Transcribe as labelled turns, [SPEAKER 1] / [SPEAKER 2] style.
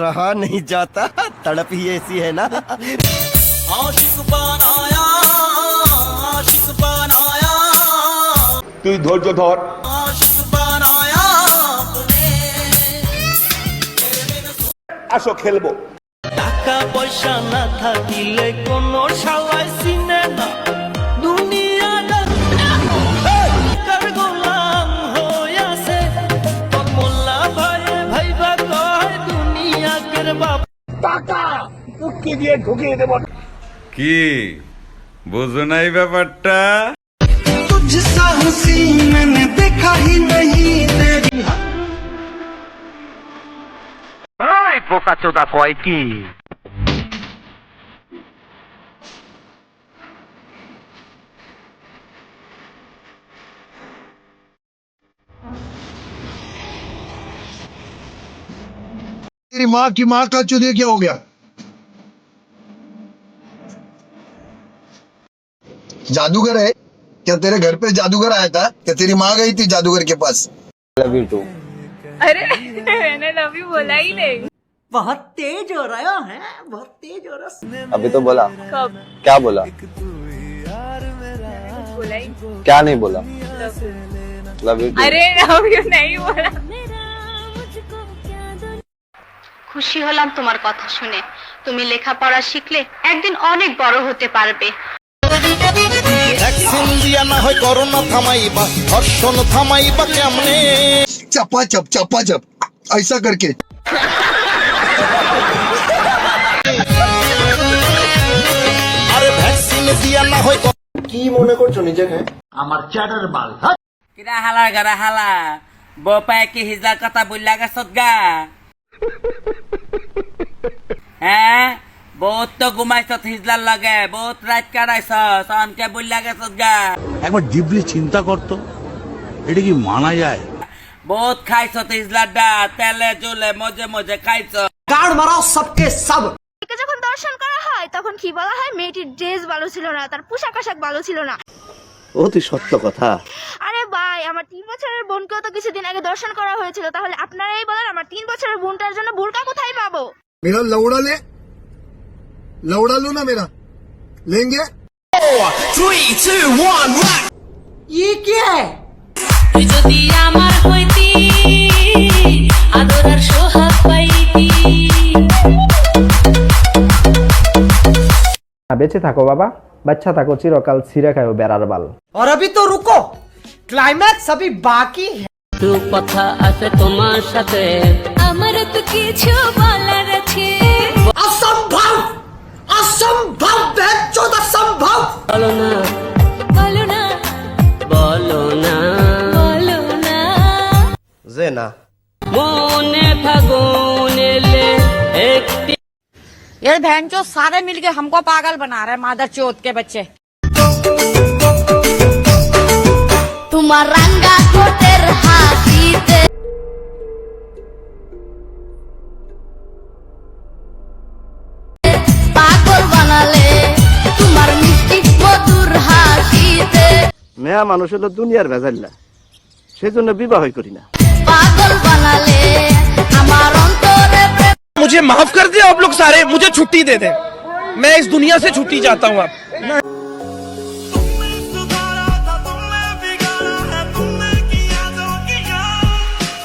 [SPEAKER 1] रहा नहीं जाता, तड़प ही ऐसी है ना।
[SPEAKER 2] आशिक बनाया, आशिक बनाया,
[SPEAKER 3] তুই ধৈর্য ধর।
[SPEAKER 2] आशिक बनाया तूने।
[SPEAKER 3] আসো খেলবো।
[SPEAKER 2] টাকা পয়সা না থাকিলে কোনো শালাই চিনে না, দুনিয়াটা কার গোলাম হইয়াছে। তোর মোল্লা ভাই ভাইবা কয় দুনিয়াকের বাপ।
[SPEAKER 3] টাকা উকি দিয়ে ঢুকিয়ে দেব।
[SPEAKER 4] কি বুঝো নাই ব্যাপারটা?
[SPEAKER 2] तुझसा हंसी मैंने देखा ही नहीं तेरी।
[SPEAKER 5] বোকা চোদা কয় কি?
[SPEAKER 6] तेरी माँ की माँ का चुदिया क्या हो गया? जादूगर है क्या? तेरे घर पे जादूगर आया था क्या? तेरी माँ गई थी जादूगर के पास?
[SPEAKER 3] Love you to.
[SPEAKER 7] अरे मैंने लव यू बोला ही नहीं।
[SPEAKER 2] बहुत तेज हो रहा है, बहुत तेज हो रहा है।
[SPEAKER 3] अभी तो बोला।
[SPEAKER 7] कब
[SPEAKER 3] क्या बोला?
[SPEAKER 7] बोला ही
[SPEAKER 3] क्या नहीं बोला? Love you.
[SPEAKER 7] अरे लव यू नहीं बोला।
[SPEAKER 8] খুশি হলাম তোমার কথা শুনে। তুমি লেখাপড়া শিখলে একদিন অনেক বড় হতে পারবে।
[SPEAKER 2] ভ্যাকসিন দিয়া না হয় করোনা থামাইবা, ধর্ষণ থামাইবা কেমনে?
[SPEAKER 6] चप्पा चप ऐसा करके।
[SPEAKER 2] আরে ভ্যাকসিন দিয়া না হয়।
[SPEAKER 1] কি মনে করছো নিজেকে?
[SPEAKER 9] কিরা হালা গারা হালা বপায় কি হিজলার কথা বললা গেছত গা? হ্যাঁ বহুত তো ঘুমাইছত হিজলার লাগে, বহুত রাত কাটাইছ, সনকে বললা গেছত গা।
[SPEAKER 10] একবার ডিপলি চিন্তা করতো এটা কি মানা যায়?
[SPEAKER 9] বহুত খাইছত হিজলার ডা, তেলে জলে মজে মজে খাইছ।
[SPEAKER 2] গাড় মারাও সবকে সব।
[SPEAKER 7] যখন দর্শন করা হয় তখন কি বলা হয়? মেয়েটির ড্রেস ভালো ছিল না, তার পোশাক আশাক ভালো ছিল না।
[SPEAKER 1] অতি সত্য কথা।
[SPEAKER 7] আরে ভাই, আমার 3 বছরের বোনকেও তো কিছুদিন আগে দর্শন করা হয়েছিল, তাহলে আপনারাই বলেন আমার 3 বছরের বোনটার জন্য বোরকা কোথায় পাবো?
[SPEAKER 6] मेरा लौड़ा लो ना मेरा लेंगे।
[SPEAKER 2] 3, 2, 1 rock। ये क्या है?
[SPEAKER 8] তুই যদি আমার হইতি আদর আর সোহাগ পাইতি।
[SPEAKER 11] বেঁচে থাকো বাবা, বাচ্চা থাকো চিরকাল, ছিঁড়ে খাও বেড়ার বাল।
[SPEAKER 2] और अभी तो रुको, क्लाइमैक्स अभी बाकी है।
[SPEAKER 9] তো কথা আছে তোমার সাথে,
[SPEAKER 8] আমার তো কিছু বলার আছে।
[SPEAKER 2] असंभव, असंभव, बेचौद असंभव।
[SPEAKER 9] বলো না
[SPEAKER 8] বলো না,
[SPEAKER 9] বলো না
[SPEAKER 8] বলো না।
[SPEAKER 1] যে না
[SPEAKER 9] মনে ফাগুন এলে একটি।
[SPEAKER 7] ये भैंचो सारे मिलके हमको पागल बना रहे, मादर चौथ के बच्चे।
[SPEAKER 8] তোমার রাঙ্গা ঠোঁটের হাসিতে পাগল বানালে, তোমার মিষ্টি মধুর হাসিতে
[SPEAKER 1] মেয়া মানুষ হলো দুনিয়ার ভেজাল্লা, সেজন্য বিবাহ করি না।
[SPEAKER 8] পাগল বানালে আমার অন্তরে।
[SPEAKER 5] मुझे माफ कर दे आप लोग सारे, मुझे छुट्टी दे दे, मैं इस दुनिया से छुट्टी चाहता हूँ। आप